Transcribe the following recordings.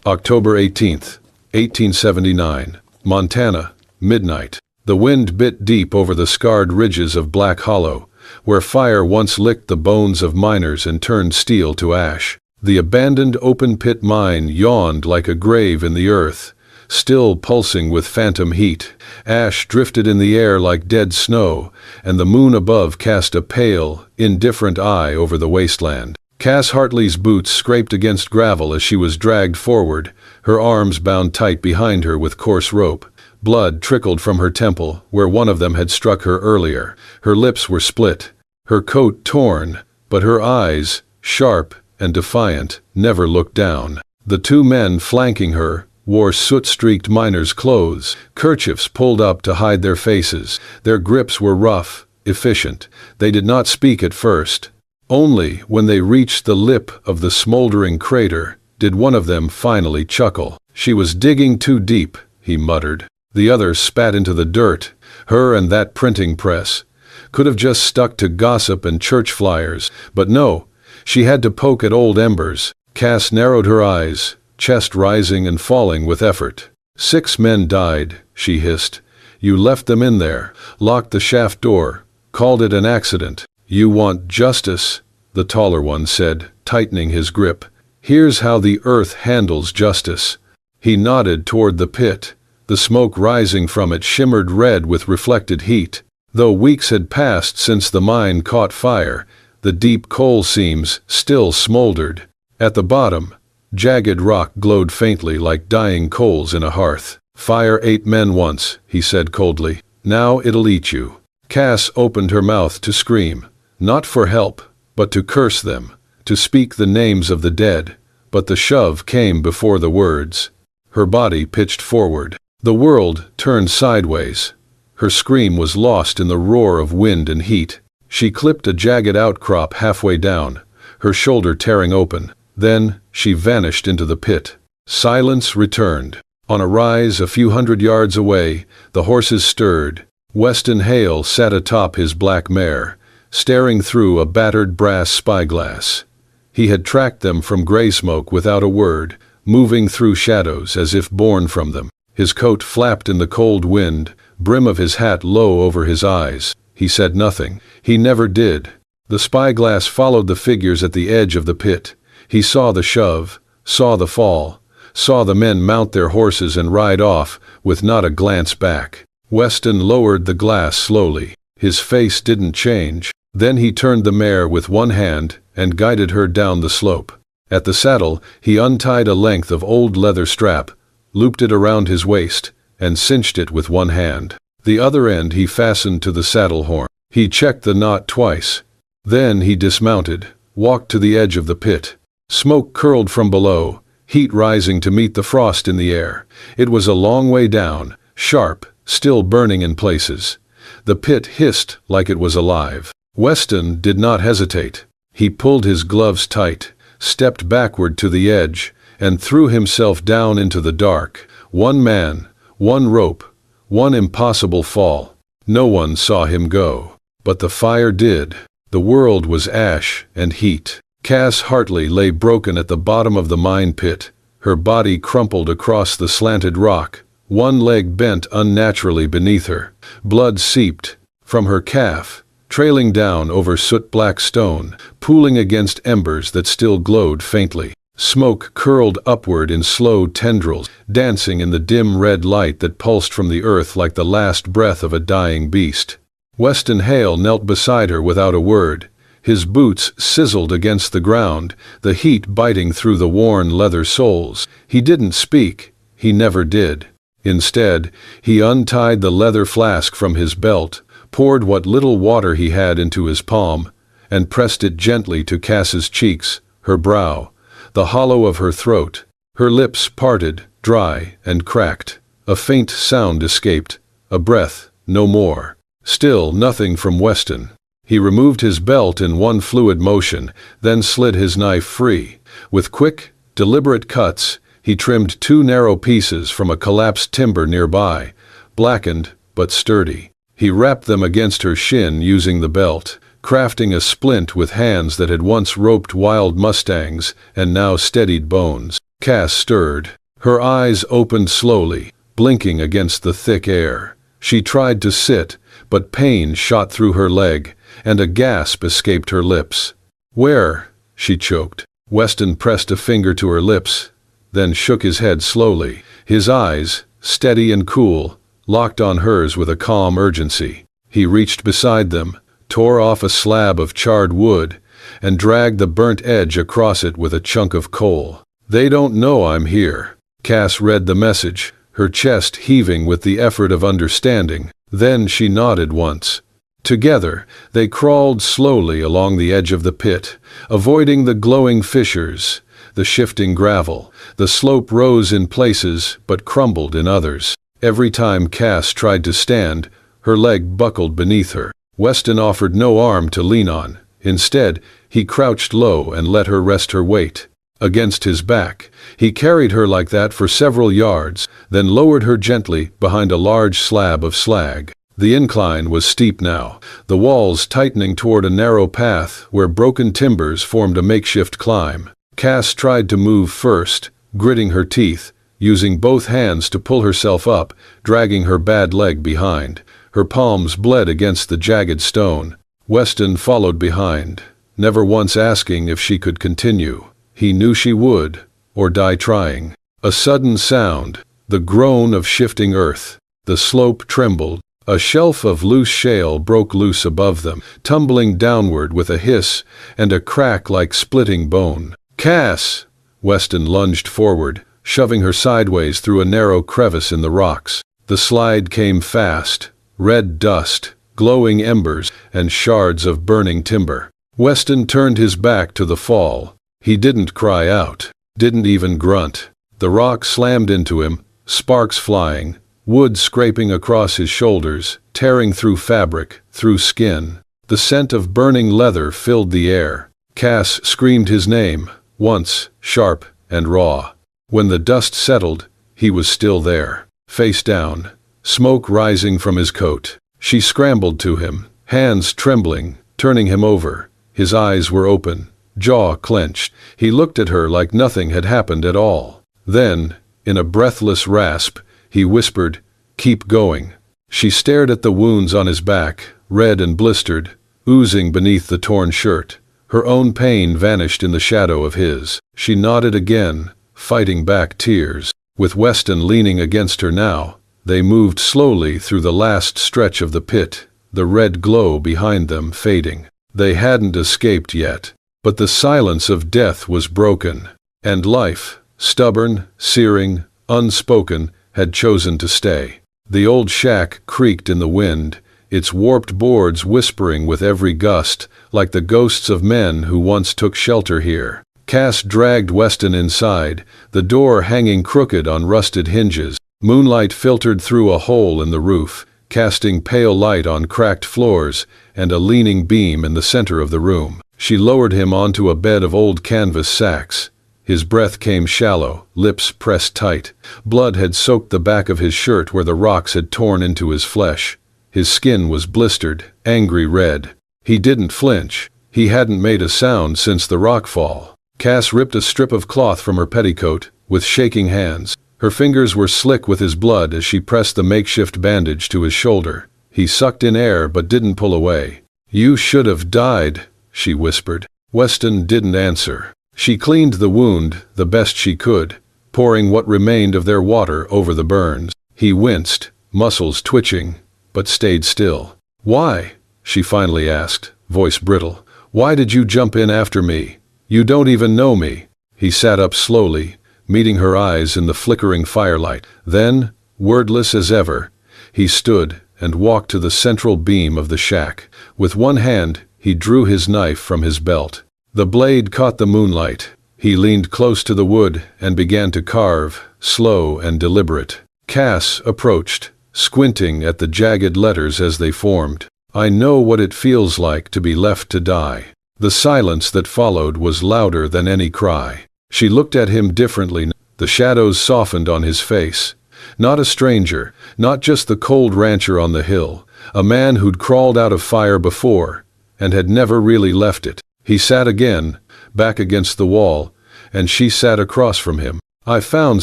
October 18th, 1879, Montana, midnight. The wind bit deep over the scarred ridges of Black Hollow, where fire once licked the bones of miners and turned steel to ash. The abandoned open-pit mine yawned like a grave in the earth, still pulsing with phantom heat. Ash drifted in the air like dead snow, and the moon above cast a pale, indifferent eye over the wasteland. Cass Hartley's boots scraped against gravel as she was dragged forward, her arms bound tight behind her with coarse rope. Blood trickled from her temple, where one of them had struck her earlier. Her lips were split, her coat torn, but her eyes, sharp and defiant, never looked down. The two men flanking her wore soot-streaked miners' clothes, kerchiefs pulled up to hide their faces. Their grips were rough, efficient. They did not speak at first. Only when they reached the lip of the smoldering crater did one of them finally chuckle. "She was digging too deep," he muttered. The other spat into the dirt. Her and that printing press. Could have just stuck to gossip and church flyers, but no, she had to poke at old embers. Cass narrowed her eyes, chest rising and falling with effort. "6 men died," she hissed. "You left them in there, locked the shaft door, called it an accident. You want justice," the taller one said, tightening his grip. "Here's how the earth handles justice." He nodded toward the pit. The smoke rising from it shimmered red with reflected heat. Though weeks had passed since the mine caught fire, the deep coal seams still smoldered. At the bottom, jagged rock glowed faintly like dying coals in a hearth. "Fire ate men once," he said coldly. "Now it'll eat you." Cass opened her mouth to scream. Not for help, but to curse them, to speak the names of the dead, but the shove came before the words. Her body pitched forward. The world turned sideways. Her scream was lost in the roar of wind and heat. She clipped a jagged outcrop halfway down, her shoulder tearing open. Then she vanished into the pit. Silence returned. On a rise a few hundred yards away, the horses stirred. Weston Hale sat atop his black mare, staring through a battered brass spyglass. He had tracked them from gray smoke without a word, moving through shadows as if born from them. His coat flapped in the cold wind, brim of his hat low over his eyes. He said nothing. He never did. The spyglass followed the figures at the edge of the pit. He saw the shove, saw the fall, saw the men mount their horses and ride off with not a glance back. Weston lowered the glass slowly. His face didn't change. Then he turned the mare with one hand and guided her down the slope. At the saddle, he untied a length of old leather strap, looped it around his waist, and cinched it with one hand. The other end he fastened to the saddle horn. He checked the knot twice. Then he dismounted, walked to the edge of the pit. Smoke curled from below, heat rising to meet the frost in the air. It was a long way down, sharp, still burning in places. The pit hissed like it was alive. Weston did not hesitate. He pulled his gloves tight, stepped backward to the edge, and threw himself down into the dark. One man, one rope, one impossible fall. No one saw him go. But the fire did. The world was ash and heat. Cass Hartley lay broken at the bottom of the mine pit, her body crumpled across the slanted rock, one leg bent unnaturally beneath her. Blood seeped from her calf, trailing down over soot-black stone, pooling against embers that still glowed faintly. Smoke curled upward in slow tendrils, dancing in the dim red light that pulsed from the earth like the last breath of a dying beast. Weston Hale knelt beside her without a word. His boots sizzled against the ground, the heat biting through the worn leather soles. He didn't speak. He never did. Instead, he untied the leather flask from his belt, poured what little water he had into his palm, and pressed it gently to Cass's cheeks, her brow, the hollow of her throat. Her lips parted, dry and cracked. A faint sound escaped, a breath, no more. Still nothing from Weston. He removed his belt in one fluid motion, then slid his knife free. With quick, deliberate cuts, he trimmed 2 narrow pieces from a collapsed timber nearby, blackened but sturdy. He wrapped them against her shin using the belt, crafting a splint with hands that had once roped wild mustangs and now steadied bones. Cass stirred. Her eyes opened slowly, blinking against the thick air. She tried to sit, but pain shot through her leg, and a gasp escaped her lips. "Where?" she choked. Weston pressed a finger to her lips, then shook his head slowly. His eyes, steady and cool, locked on hers with a calm urgency. He reached beside them, tore off a slab of charred wood, and dragged the burnt edge across it with a chunk of coal. "They don't know I'm here." Cass read the message, her chest heaving with the effort of understanding. Then she nodded once. Together, they crawled slowly along the edge of the pit, avoiding the glowing fissures, the shifting gravel. The slope rose in places but crumbled in others. Every time Cass tried to stand, her leg buckled beneath her. Weston offered no arm to lean on. Instead, he crouched low and let her rest her weight against his back. He carried her like that for several yards, then lowered her gently behind a large slab of slag. The incline was steep now, the walls tightening toward a narrow path where broken timbers formed a makeshift climb. Cass tried to move first, gritting her teeth, using both hands to pull herself up, dragging her bad leg behind. Her palms bled against the jagged stone. Weston followed behind, never once asking if she could continue. He knew she would, or die trying. A sudden sound, the groan of shifting earth. The slope trembled. A shelf of loose shale broke loose above them, tumbling downward with a hiss and a crack like splitting bone. "Cass!" Weston lunged forward, shoving her sideways through a narrow crevice in the rocks. The slide came fast, red dust, glowing embers, and shards of burning timber. Weston turned his back to the fall. He didn't cry out, didn't even grunt. The rock slammed into him, sparks flying, wood scraping across his shoulders, tearing through fabric, through skin. The scent of burning leather filled the air. Cass screamed his name, once, sharp and raw. When the dust settled, he was still there, face down, smoke rising from his coat. She scrambled to him, hands trembling, turning him over. His eyes were open, jaw clenched. He looked at her like nothing had happened at all. Then, in a breathless rasp, he whispered, "Keep going." She stared at the wounds on his back, red and blistered, oozing beneath the torn shirt. Her own pain vanished in the shadow of his. She nodded again, fighting back tears. With Weston leaning against her now, they moved slowly through the last stretch of the pit, the red glow behind them fading. They hadn't escaped yet, but the silence of death was broken, and life, stubborn, searing, unspoken, had chosen to stay. The old shack creaked in the wind, its warped boards whispering with every gust, like the ghosts of men who once took shelter here. Cass dragged Weston inside, the door hanging crooked on rusted hinges. Moonlight filtered through a hole in the roof, casting pale light on cracked floors and a leaning beam in the center of the room. She lowered him onto a bed of old canvas sacks. His breath came shallow, lips pressed tight. Blood had soaked the back of his shirt where the rocks had torn into his flesh. His skin was blistered, angry red. He didn't flinch. He hadn't made a sound since the rock fall. Cass ripped a strip of cloth from her petticoat, with shaking hands. Her fingers were slick with his blood as she pressed the makeshift bandage to his shoulder. He sucked in air but didn't pull away. "You should have died," she whispered. Weston didn't answer. She cleaned the wound the best she could, pouring what remained of their water over the burns. He winced, muscles twitching, but stayed still. "Why?" she finally asked, voice brittle. "Why did you jump in after me? You don't even know me." He sat up slowly, meeting her eyes in the flickering firelight. Then, wordless as ever, he stood and walked to the central beam of the shack. With one hand, he drew his knife from his belt. The blade caught the moonlight. He leaned close to the wood and began to carve, slow and deliberate. Cass approached, squinting at the jagged letters as they formed. "I know what it feels like to be left to die." The silence that followed was louder than any cry. She looked at him differently. The shadows softened on his face. Not a stranger, not just the cold rancher on the hill, a man who'd crawled out of fire before and had never really left it. He sat again, back against the wall, and she sat across from him. "I found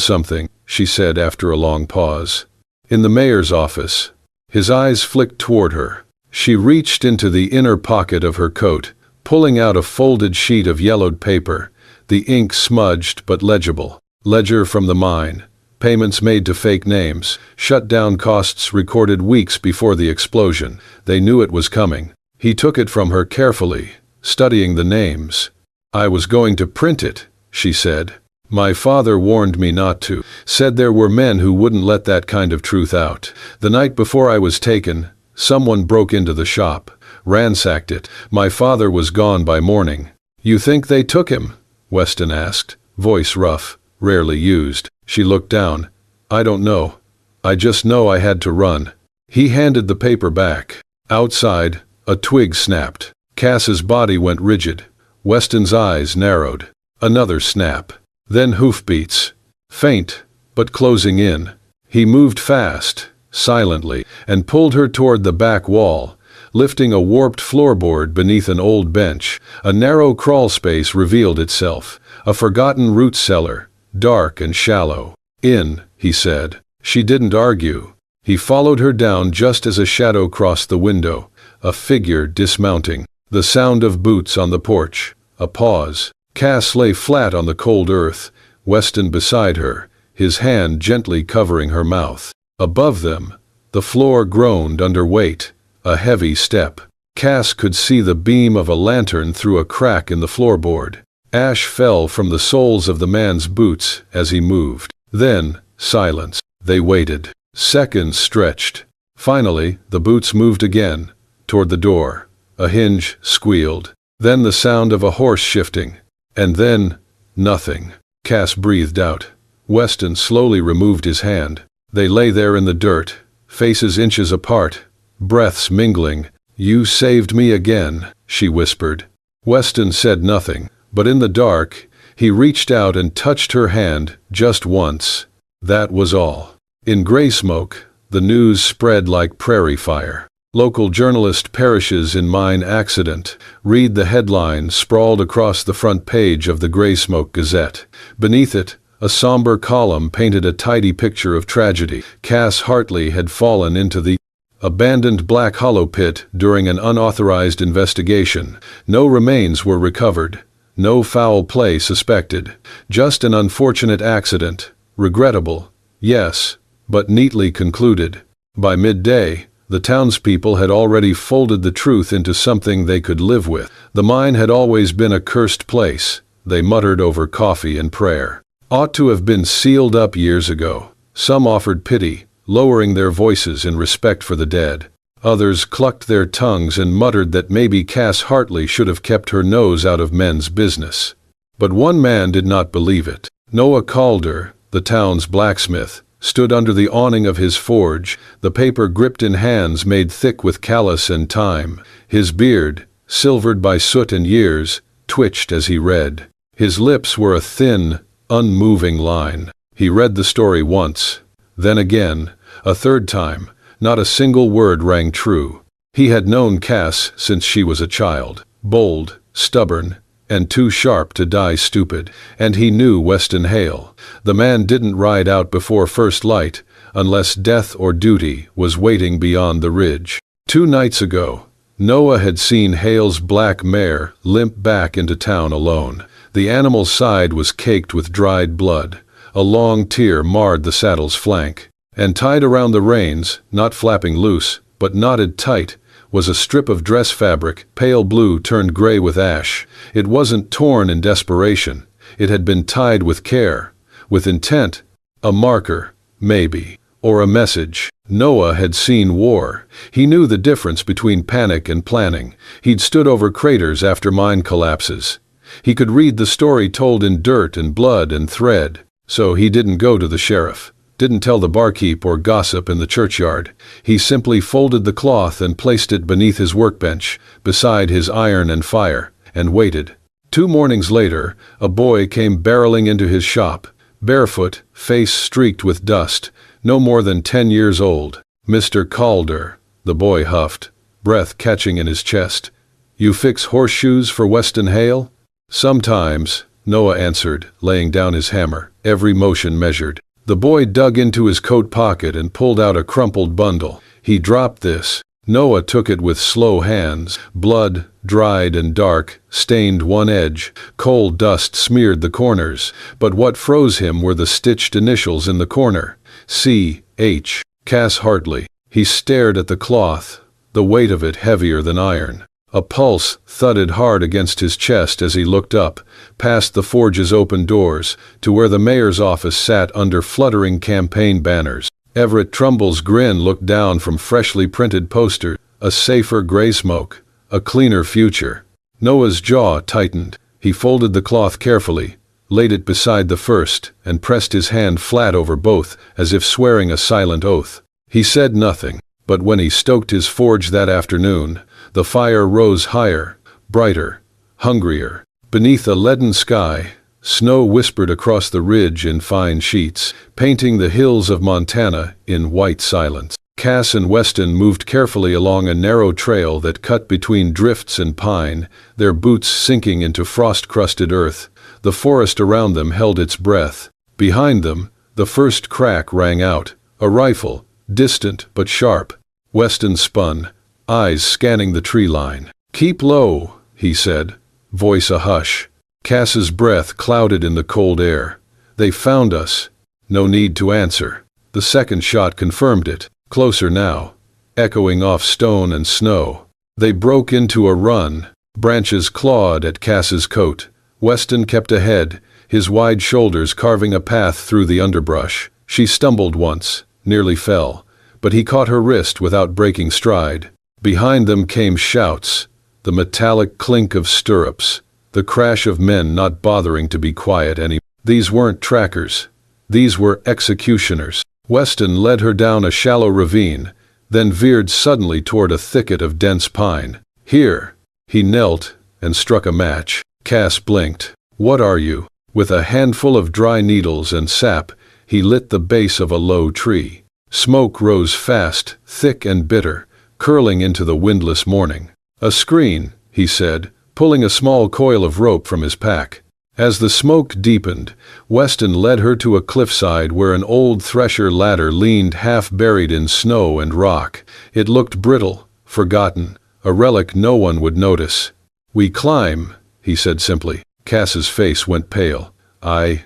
something," she said after a long pause. "In the mayor's office." His eyes flicked toward her. She reached into the inner pocket of her coat, pulling out a folded sheet of yellowed paper, the ink smudged but legible. Ledger from the mine. Payments made to fake names. Shutdown costs recorded weeks before the explosion. They knew it was coming. He took it from her carefully, studying the names. "I was going to print it," she said. "My father warned me not to. Said there were men who wouldn't let that kind of truth out. The night before I was taken, someone broke into the shop, ransacked it. My father was gone by morning." "You think they took him?" Weston asked, voice rough, rarely used. She looked down. "I don't know. I just know I had to run." He handed the paper back. Outside, a twig snapped. Cass's body went rigid. Weston's eyes narrowed. Another snap. Then hoofbeats. Faint, but closing in. He moved fast, silently, and pulled her toward the back wall, lifting a warped floorboard beneath an old bench. A narrow crawl space revealed itself. A forgotten root cellar, dark and shallow. "In," he said. She didn't argue. He followed her down just as a shadow crossed the window, a figure dismounting. The sound of boots on the porch. A pause. Cass lay flat on the cold earth, Weston beside her, his hand gently covering her mouth. Above them, the floor groaned under weight, a heavy step. Cass could see the beam of a lantern through a crack in the floorboard. Ash fell from the soles of the man's boots as he moved. Then, silence. They waited. Seconds stretched. Finally, the boots moved again, toward the door. A hinge squealed. Then the sound of a horse shifting. And then, nothing. Cass breathed out. Weston slowly removed his hand. They lay there in the dirt, faces inches apart, breaths mingling. "You saved me again," she whispered. Weston said nothing, but in the dark, he reached out and touched her hand just once. That was all. In gray smoke, the news spread like prairie fire. Local journalist perishes in mine accident. Read the headline sprawled across the front page of the Gray Smoke Gazette. Beneath it, a somber column painted a tidy picture of tragedy. Cass Hartley had fallen into the abandoned Black Hollow pit during an unauthorized investigation. No remains were recovered. No foul play suspected. Just an unfortunate accident. Regrettable, yes, but neatly concluded. By midday, the townspeople had already folded the truth into something they could live with. The mine had always been a cursed place, they muttered over coffee and prayer. Ought to have been sealed up years ago. Some offered pity, lowering their voices in respect for the dead. Others clucked their tongues and muttered that maybe Cass Hartley should have kept her nose out of men's business. But one man did not believe it. Noah Calder, the town's blacksmith, stood under the awning of his forge, the paper gripped in hands made thick with callus and time. His beard, silvered by soot and years, twitched as he read. His lips were a thin, unmoving line. He read the story once, then again, a third time. Not a single word rang true. He had known Cass since she was a child, bold, stubborn, and too sharp to die stupid, and he knew Weston Hale. The man didn't ride out before first light, unless death or duty was waiting beyond the ridge. 2 nights ago, Noah had seen Hale's black mare limp back into town alone. The animal's side was caked with dried blood. A long tear marred the saddle's flank. And tied around the reins, not flapping loose, but knotted tight, was a strip of dress fabric, pale blue turned gray with ash. It wasn't torn in desperation. It had been tied with care, with intent, a marker, maybe, or a message. Noah had seen war. He knew the difference between panic and planning. He'd stood over craters after mine collapses. He could read the story told in dirt and blood and thread. So he didn't go to the sheriff. Didn't tell the barkeep or gossip in the churchyard. He simply folded the cloth and placed it beneath his workbench, beside his iron and fire, and waited. 2 mornings later, a boy came barreling into his shop, barefoot, face streaked with dust, no more than 10 years old. "Mr. Calder," the boy huffed, breath catching in his chest. "You fix horseshoes for Weston Hale?" "Sometimes," Noah answered, laying down his hammer. every motion measured. The boy dug into his coat pocket and pulled out a crumpled bundle. He dropped this. Noah took it with slow hands. Blood, dried and dark, stained one edge. Coal dust smeared the corners, but what froze him were the stitched initials in the corner. C.H. Cass Hartley. He stared at the cloth, the weight of it heavier than iron. A pulse thudded hard against his chest as he looked up, past the forge's open doors, to where the mayor's office sat under fluttering campaign banners. Everett Trumbull's grin looked down from freshly printed posters. A safer gray smoke, a cleaner future. Noah's jaw tightened. He folded the cloth carefully, laid it beside the first, and pressed his hand flat over both, as if swearing a silent oath. He said nothing, but when he stoked his forge that afternoon, the fire rose higher, brighter, hungrier. Beneath a leaden sky, snow whispered across the ridge in fine sheets, painting the hills of Montana in white silence. Cass and Weston moved carefully along a narrow trail that cut between drifts and pine, their boots sinking into frost-crusted earth. The forest around them held its breath. Behind them, the first crack rang out. A rifle, distant but sharp. Weston spun, eyes scanning the tree line. "Keep low," he said, voice a hush. Cass's breath clouded in the cold air. "They found us." No need to answer. The second shot confirmed it. Closer now, echoing off stone and snow. They broke into a run. Branches clawed at Cass's coat. Weston kept ahead, his wide shoulders carving a path through the underbrush. She stumbled once, nearly fell, but he caught her wrist without breaking stride. Behind them came shouts, the metallic clink of stirrups, the crash of men not bothering to be quiet anymore. These weren't trackers. These were executioners. Weston led her down a shallow ravine, then veered suddenly toward a thicket of dense pine. "Here." He knelt and struck a match. Cass blinked. "What are you?" With a handful of dry needles and sap, he lit the base of a low tree. Smoke rose fast, thick and bitter, curling into the windless morning. "A screen," he said, pulling a small coil of rope from his pack. As the smoke deepened, Weston led her to a cliffside where an old thresher ladder leaned half-buried in snow and rock. It looked brittle, forgotten, a relic no one would notice. "We climb," he said simply. Cass's face went pale. I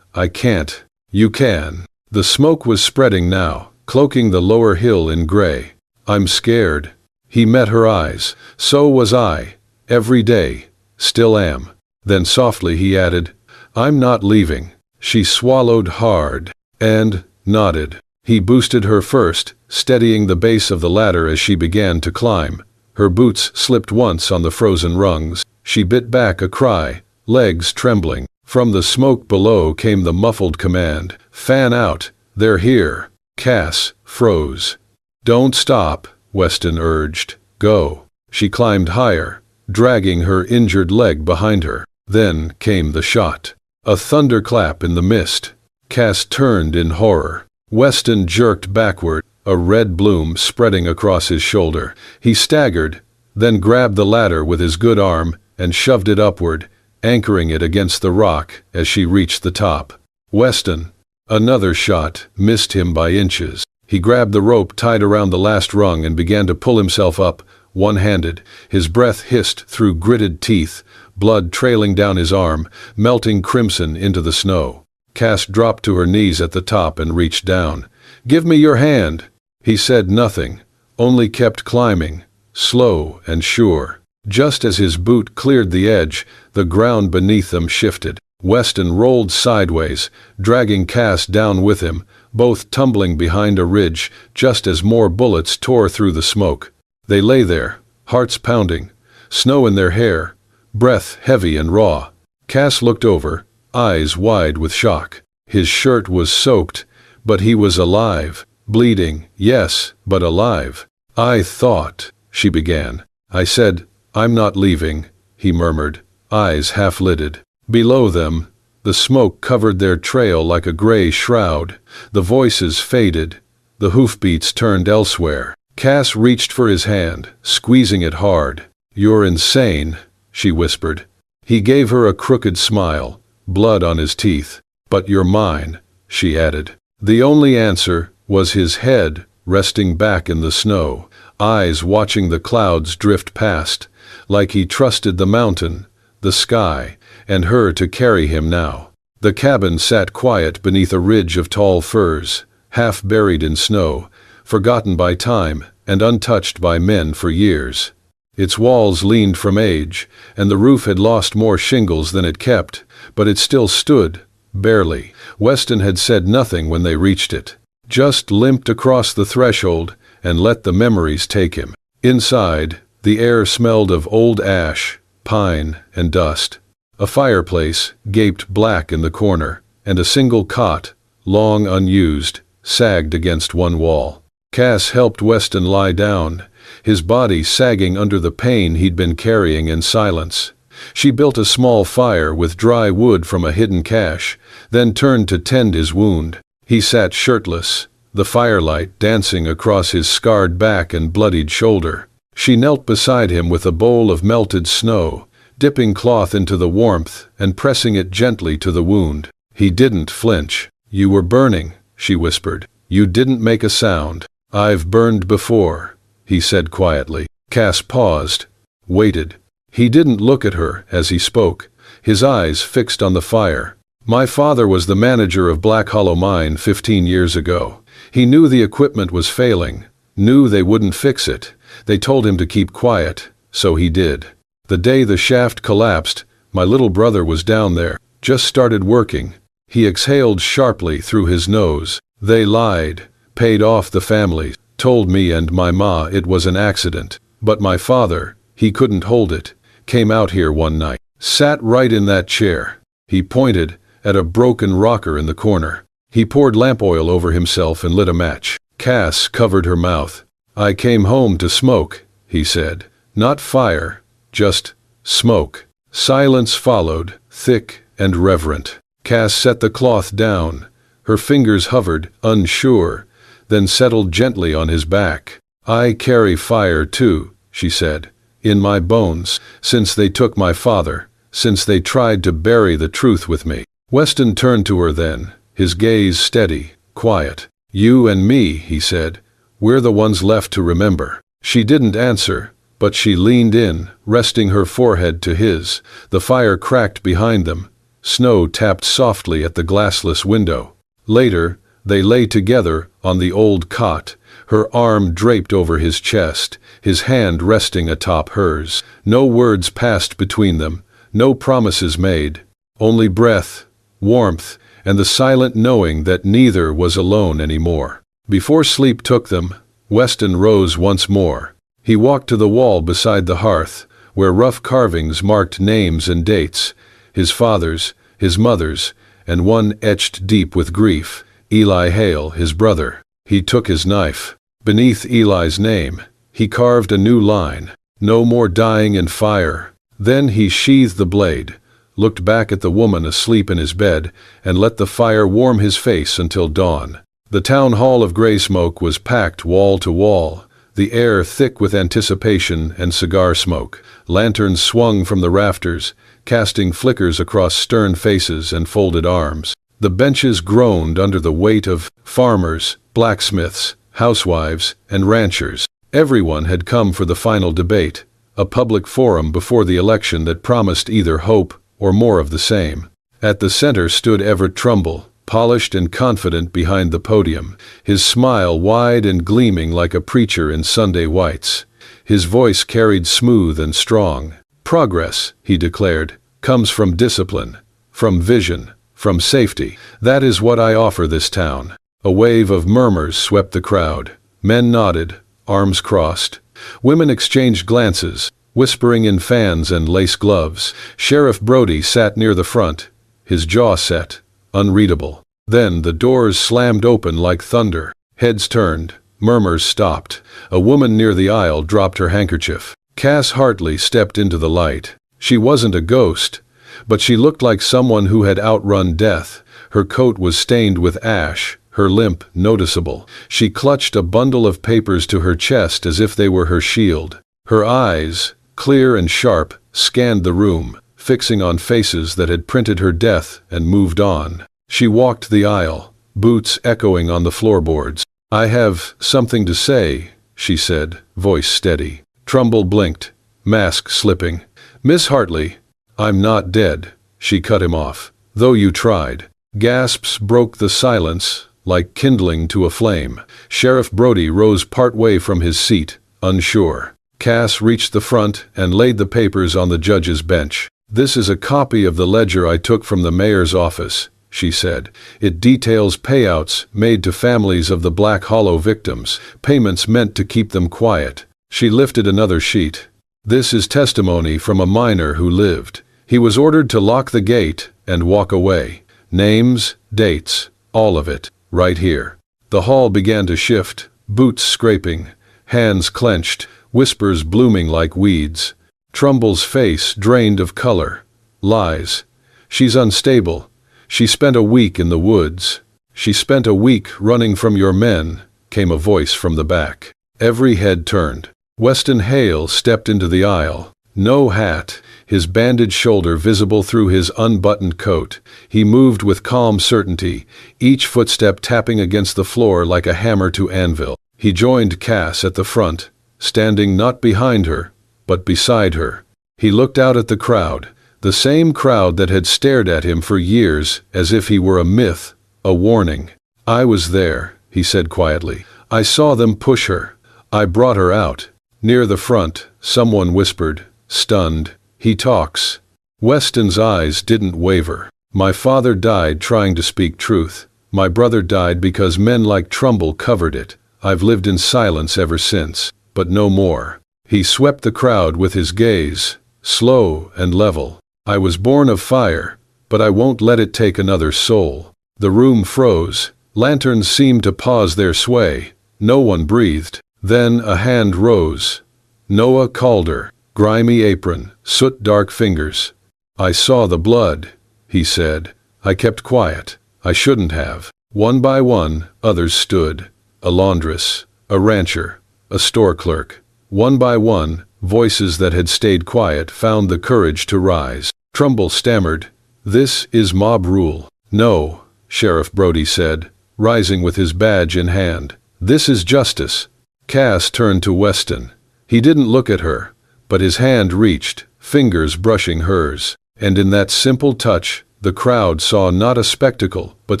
can't." "You can." The smoke was spreading now, cloaking the lower hill in gray. "I'm scared." He met her eyes. "So was I. Every day. Still am." Then softly he added, "I'm not leaving." She swallowed hard and nodded. He boosted her first, steadying the base of the ladder as she began to climb. Her boots slipped once on the frozen rungs. She bit back a cry, legs trembling. From the smoke below came the muffled command, "Fan out, they're here." Cass froze. "Don't stop," Weston urged. "Go." She climbed higher, dragging her injured leg behind her. Then came the shot. A thunderclap in the mist. Cass turned in horror. Weston jerked backward, a red bloom spreading across his shoulder. He staggered, then grabbed the ladder with his good arm and shoved it upward, anchoring it against the rock as she reached the top. Weston, another shot, missed him by inches. He grabbed the rope tied around the last rung and began to pull himself up, one-handed. His breath hissed through gritted teeth, blood trailing down his arm, melting crimson into the snow. Cass dropped to her knees at the top and reached down. "Give me your hand." He said nothing, only kept climbing, slow and sure. Just as his boot cleared the edge, the ground beneath them shifted. Weston rolled sideways, dragging Cass down with him, both tumbling behind a ridge just as more bullets tore through the smoke. They lay there, hearts pounding, snow in their hair, breath heavy and raw. Cass looked over, eyes wide with shock. His shirt was soaked, but he was alive. Bleeding, yes, but alive. "I thought," she began. "I said, I'm not leaving," he murmured, eyes half-lidded. Below them, the smoke covered their trail like a gray shroud. The voices faded. The hoofbeats turned elsewhere. Cass reached for his hand, squeezing it hard. "You're insane," she whispered. He gave her a crooked smile, blood on his teeth. "But you're mine," she added. The only answer was his head resting back in the snow, eyes watching the clouds drift past, like he trusted the mountain, the sky, and her to carry him now. The cabin sat quiet beneath a ridge of tall firs, half buried in snow, forgotten by time and untouched by men for years. Its walls leaned from age, and the roof had lost more shingles than it kept, but it still stood, barely. Weston had said nothing when they reached it, just limped across the threshold and let the memories take him. Inside, the air smelled of old ash, pine, and dust. A fireplace gaped black in the corner, and a single cot, long unused, sagged against one wall. Cass helped Weston lie down, his body sagging under the pain he'd been carrying in silence. She built a small fire with dry wood from a hidden cache, then turned to tend his wound. He sat shirtless, the firelight dancing across his scarred back and bloodied shoulder. She knelt beside him with a bowl of melted snow, dipping cloth into the warmth and pressing it gently to the wound. He didn't flinch. "You were burning," she whispered. "You didn't make a sound." "I've burned before," he said quietly. Cass paused, waited. He didn't look at her as he spoke, his eyes fixed on the fire. "My father was the manager of Black Hollow Mine 15 years ago. He knew the equipment was failing, knew they wouldn't fix it. They told him to keep quiet, so he did. The day the shaft collapsed, my little brother was down there, just started working." He exhaled sharply through his nose. "They lied, paid off the families, told me and my ma it was an accident. But my father, he couldn't hold it, came out here one night, sat right in that chair." He pointed at a broken rocker in the corner. He poured lamp oil over himself and lit a match. Cass covered her mouth. "I came home to smoke," he said. "Not fire, just smoke." Silence followed, thick and reverent. Cass set the cloth down. Her fingers hovered, unsure, then settled gently on his back. "I carry fire too," she said, "in my bones, since they took my father, since they tried to bury the truth with me." Weston turned to her then, his gaze steady, quiet. "You and me," he said, "we're the ones left to remember." She didn't answer, but she leaned in, resting her forehead to his. The fire cracked behind them. Snow tapped softly at the glassless window. Later, they lay together on the old cot, her arm draped over his chest, his hand resting atop hers. No words passed between them, no promises made, only breath, warmth, and the silent knowing that neither was alone anymore. Before sleep took them, Weston rose once more. He walked to the wall beside the hearth, where rough carvings marked names and dates, his father's, his mother's, and one etched deep with grief, Eli Hale, his brother. He took his knife. Beneath Eli's name, he carved a new line, "No more dying in fire." Then he sheathed the blade, looked back at the woman asleep in his bed, and let the fire warm his face until dawn. The town hall of gray smoke was packed wall to wall, the air thick with anticipation and cigar smoke. Lanterns swung from the rafters, casting flickers across stern faces and folded arms. The benches groaned under the weight of farmers, blacksmiths, housewives, and ranchers. Everyone had come for the final debate, a public forum before the election that promised either hope or more of the same. At the center stood Everett Trumbull, polished and confident behind the podium, his smile wide and gleaming like a preacher in Sunday whites. His voice carried smooth and strong. "Progress," he declared, "comes from discipline, from vision, from safety. That is what I offer this town." A wave of murmurs swept the crowd. Men nodded, arms crossed. Women exchanged glances, whispering in fans and lace gloves. Sheriff Brody sat near the front, his jaw set, unreadable. Then the doors slammed open like thunder. Heads turned, murmurs stopped. A woman near the aisle dropped her handkerchief. Cass Hartley stepped into the light. She wasn't a ghost, but she looked like someone who had outrun death. Her coat was stained with ash, her limp noticeable. She clutched a bundle of papers to her chest as if they were her shield. Her eyes, clear and sharp, scanned the room, fixing on faces that had printed her death and moved on. She walked the aisle, boots echoing on the floorboards. "I have something to say," she said, voice steady. Trumbull blinked, mask slipping. "Miss Hartley, I'm not dead," she cut him off. "Though you tried." Gasps broke the silence, like kindling to a flame. Sheriff Brody rose partway from his seat, unsure. Cass reached the front and laid the papers on the judge's bench. "This is a copy of the ledger I took from the mayor's office," she said. "It details payouts made to families of the Black Hollow victims, payments meant to keep them quiet." She lifted another sheet. "This is testimony from a miner who lived. He was ordered to lock the gate and walk away. Names, dates, all of it, right here." The hall began to shift, boots scraping, hands clenched, whispers blooming like weeds. Trumbull's face drained of color. "Lies. She's unstable. She spent a week in the woods. She spent a week running from your men," came a voice from the back. Every head turned. Weston Hale stepped into the aisle. No hat, his bandaged shoulder visible through his unbuttoned coat. He moved with calm certainty, each footstep tapping against the floor like a hammer to anvil. He joined Cass at the front, standing not behind her, but beside her. He looked out at the crowd, the same crowd that had stared at him for years as if he were a myth, a warning. "I was there," he said quietly. "I saw them push her. I brought her out." Near the front, someone whispered, stunned, "He talks." Weston's eyes didn't waver. "My father died trying to speak truth. My brother died because men like Trumbull covered it. I've lived in silence ever since, but no more." He swept the crowd with his gaze, slow and level. "I was born of fire, but I won't let it take another soul." The room froze. Lanterns seemed to pause their sway. No one breathed. Then a hand rose. Noah Calder, grimy apron, soot-dark fingers. "I saw the blood," he said. "I kept quiet. I shouldn't have." One by one, others stood. A laundress, a rancher, a store clerk. One by one, voices that had stayed quiet found the courage to rise. Trumbull stammered, "This is mob rule." "No," Sheriff Brody said, rising with his badge in hand. "This is justice." Cass turned to Weston. He didn't look at her, but his hand reached, fingers brushing hers. And in that simple touch, the crowd saw not a spectacle, but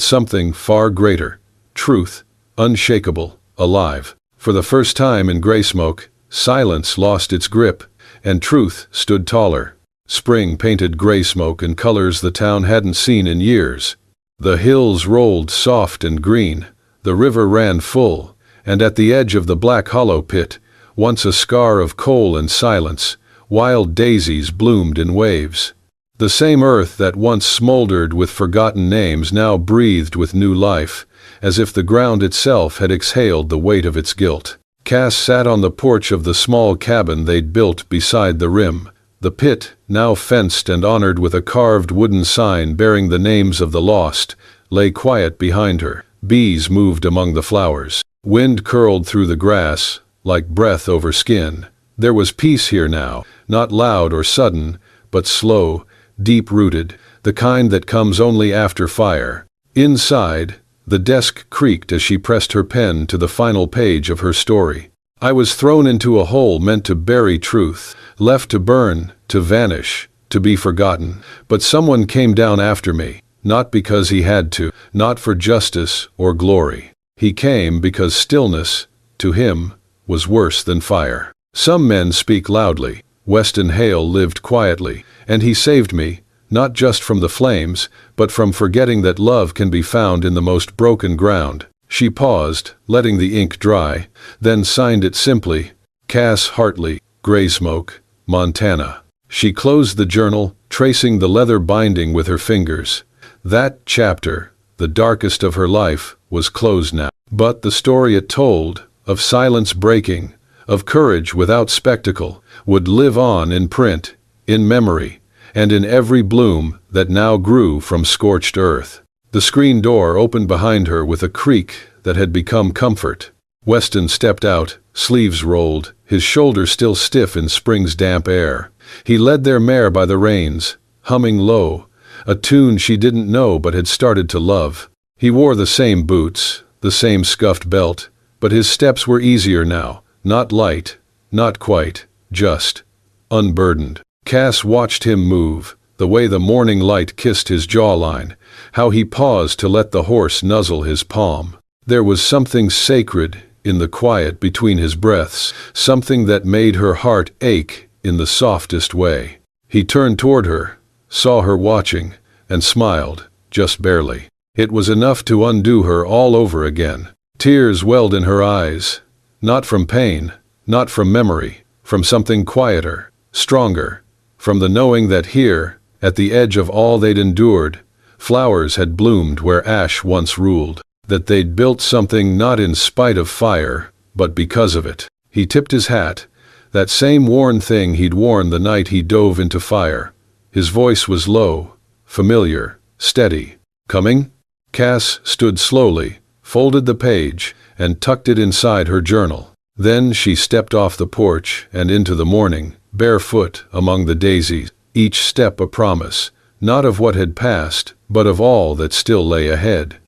something far greater. Truth, unshakable, alive. For the first time in Graysmoke, silence lost its grip, and truth stood taller. Spring painted Graysmoke in colors the town hadn't seen in years. The hills rolled soft and green, the river ran full, and at the edge of the Black Hollow pit, once a scar of coal and silence, wild daisies bloomed in waves. The same earth that once smoldered with forgotten names now breathed with new life, as if the ground itself had exhaled the weight of its guilt. Cass sat on the porch of the small cabin they'd built beside the rim. The pit, now fenced and honored with a carved wooden sign bearing the names of the lost, lay quiet behind her. Bees moved among the flowers. Wind curled through the grass, like breath over skin. There was peace here now, not loud or sudden, but slow, deep-rooted, the kind that comes only after fire. Inside, the desk creaked as she pressed her pen to the final page of her story. "I was thrown into a hole meant to bury truth, left to burn, to vanish, to be forgotten. But someone came down after me, not because he had to, not for justice or glory. He came because stillness, to him, was worse than fire. Some men speak loudly. Weston Hale lived quietly, and he saved me, not just from the flames, but from forgetting that love can be found in the most broken ground." She paused, letting the ink dry, then signed it simply, "Cass Hartley, Graysmoke, Montana." She closed the journal, tracing the leather binding with her fingers. That chapter, the darkest of her life, was closed now. But the story it told, of silence breaking, of courage without spectacle, would live on in print, in memory, and in every bloom that now grew from scorched earth. The screen door opened behind her with a creak that had become comfort. Weston stepped out, sleeves rolled, his shoulders still stiff in spring's damp air. He led their mare by the reins, humming low, a tune she didn't know but had started to love. He wore the same boots, the same scuffed belt, but his steps were easier now, not light, not quite, just unburdened. Cass watched him move, the way the morning light kissed his jawline, how he paused to let the horse nuzzle his palm. There was something sacred in the quiet between his breaths, something that made her heart ache in the softest way. He turned toward her, saw her watching, and smiled, just barely. It was enough to undo her all over again. Tears welled in her eyes, not from pain, not from memory, from something quieter, stronger, from the knowing that here, at the edge of all they'd endured, flowers had bloomed where ash once ruled, that they'd built something not in spite of fire, but because of it. He tipped his hat, that same worn thing he'd worn the night he dove into fire. His voice was low, familiar, steady. Coming? Cass stood slowly, folded the page, and tucked it inside her journal. Then she stepped off the porch and into the morning, barefoot among the daisies, each step a promise, not of what had passed, but of all that still lay ahead.